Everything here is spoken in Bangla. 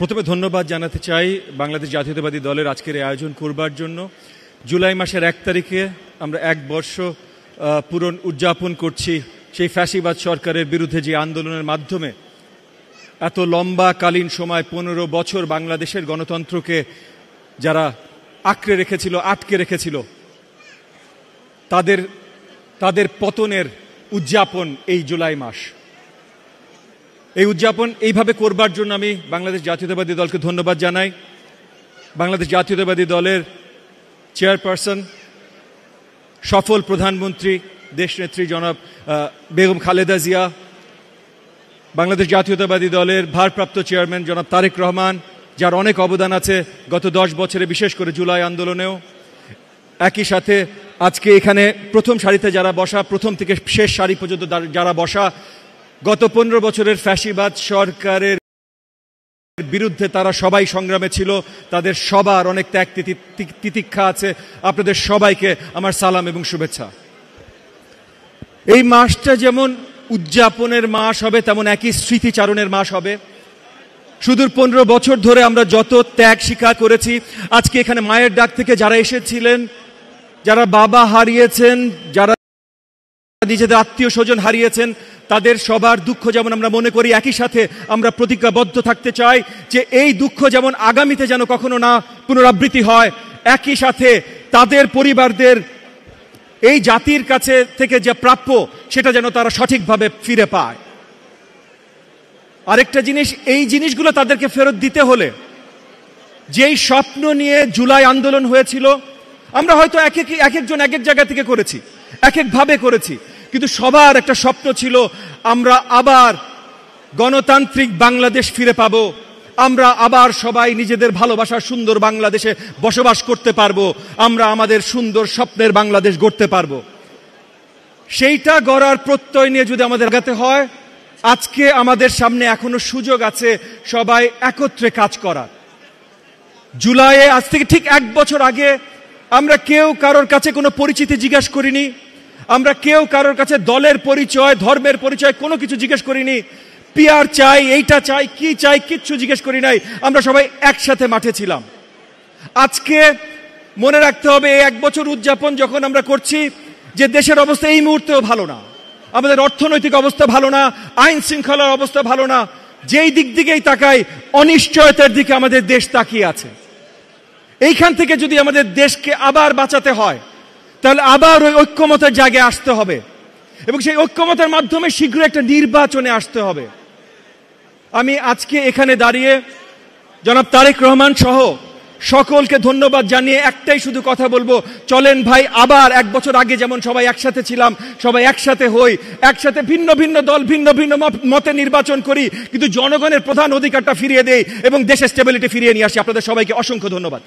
প্রথমে ধন্যবাদ জানাতে চাই বাংলাদেশ জাতীয়তাবাদী দলের আজকের এই আয়োজন করবার জন্য। জুলাই মাসের 1 তারিখে আমরা 1 বর্ষ পূরণ উদযাপন করছি সেই ফ্যাসিবাদ সরকারের বিরুদ্ধে যে আন্দোলনের মাধ্যমে এত লম্বাকালীন সময় 15 বছর বাংলাদেশের গণতন্ত্রকে যারা আঁকড়ে রেখেছিল, আটকে রেখেছিল, তাদের পতনের উদযাপন এই জুলাই মাস। এই উদযাপন এইভাবে করবার জন্য আমি বাংলাদেশ জাতীয়তাবাদী দলকে ধন্যবাদ জানাই। বাংলাদেশ জাতীয়তাবাদী দলের চেয়ারপারসন, সফল প্রধানমন্ত্রী, দেশনেত্রী জনাব বেগম খালেদা জিয়া, বাংলাদেশ জাতীয়তাবাদী দলের ভারপ্রাপ্ত চেয়ারম্যান জনাব তারেক রহমান, যার অনেক অবদান আছে গত 10 বছরে, বিশেষ করে জুলাই আন্দোলনেও। একই সাথে আজকে এখানে প্রথম সারিতে যারা বসা, প্রথম থেকে শেষ সারি পর্যন্ত যারা বসা, গত 15 বছরের ফ্যাসিবাদ সরকারের বিরুদ্ধে তারা সবাই সংগ্রামে ছিল, তাদের সবার অনেক ত্যাগ তিতিক্ষা আছে। আপনাদের সবাইকে আমার সালাম এবং শুভেচ্ছা। এই মাসটা যেমন উদযাপনের মাস হবে, তেমন একই স্মৃতিচারণের মাস হবে। সুদূর 15 বছর ধরে আমরা যত ত্যাগ স্বীকার করেছি, আজকে এখানে মায়ের ডাক থেকে যারা এসেছিলেন, যারা বাবা হারিয়েছেন, যারা নিজেদের আত্মীয় স্বজন হারিয়েছেন, তাদের সবার দুঃখ যেমন আমরা মনে করি, একই সাথে আমরা প্রতিজ্ঞাবদ্ধ থাকতে চাই যে এই দুঃখ যেমন আগামীতে যেন কখনো না পুনরাবৃত্তি হয়। একই সাথে তাদের পরিবারদের এই জাতির কাছে থেকে যে প্রাপ্য, সেটা যেন তারা সঠিকভাবে ফিরে পায়। আরেকটা জিনিস, এই জিনিসগুলো তাদেরকে ফেরত দিতে হলে যেই স্বপ্ন নিয়ে জুলাই আন্দোলন হয়েছিল, আমরা হয়তো এক একজন এক এক জায়গা থেকে করেছি, এক একভাবে করেছি, কিন্তু সবার একটা স্বপ্ন ছিল আমরা আবার গণতান্ত্রিক বাংলাদেশ ফিরে পাবো, আমরা আবার সবাই নিজেদের ভালোবাসার সুন্দর বাংলাদেশে বসবাস করতে পারবো, আমরা আমাদের সুন্দর স্বপ্নের বাংলাদেশ গড়তে পারবো। সেইটা গড়ার প্রত্যয় নিয়ে যদি আমাদের আগাতে হয়, আজকে আমাদের সামনে এখনো সুযোগ আছে সবাই একত্রে কাজ করার। জুলাইয়ে আজ থেকে ঠিক 1 বছর আগে আমরা কেউ কারোর কাছে কোনো পরিচিতি জিজ্ঞাসা করিনি, আমরা কেউ কারোর কাছে দলের পরিচয়, ধর্মের পরিচয় কোনো কিছু জিজ্ঞেস করিনি। পিআর চাই, এইটা চাই, কি চাই, কিচ্ছু জিজ্ঞেস করি নাই। আমরা সবাই একসাথে মাঠে ছিলাম। আজকে মনে রাখতে হবে, এই 1 বছর উদযাপন যখন আমরা করছি, যে দেশের অবস্থা এই মুহূর্তেও ভালো না, আমাদের অর্থনৈতিক অবস্থা ভালো না, আইন শৃঙ্খলার অবস্থা ভালো না। যেই দিক দিকেই তাকাই, অনিশ্চয়তার দিকে আমাদের দেশ তাকিয়ে আছে। এইখান থেকে যদি আমাদের দেশকে আবার বাঁচাতে হয়, তাহলে আবার ওই ঐক্যমতের জায়গায় আসতে হবে, এবং সেই ঐক্যমতের মাধ্যমে শীঘ্র একটা নির্বাচনে আসতে হবে। আমি আজকে এখানে দাঁড়িয়ে জনাব তারেক রহমান সহ সকলকে ধন্যবাদ জানিয়ে একটাই শুধু কথা বলবো, চলেন ভাই আবার 1 বছর আগে যেমন সবাই একসাথে ছিলাম, সবাই একসাথে হই, একসাথে ভিন্ন ভিন্ন দল, ভিন্ন ভিন্ন মতে নির্বাচন করি, কিন্তু জনগণের প্রধান অধিকারটা ফিরিয়ে দেই এবং দেশের স্টেবিলিটি ফিরিয়ে নিয়ে আসি। আপনাদের সবাইকে অসংখ্য ধন্যবাদ।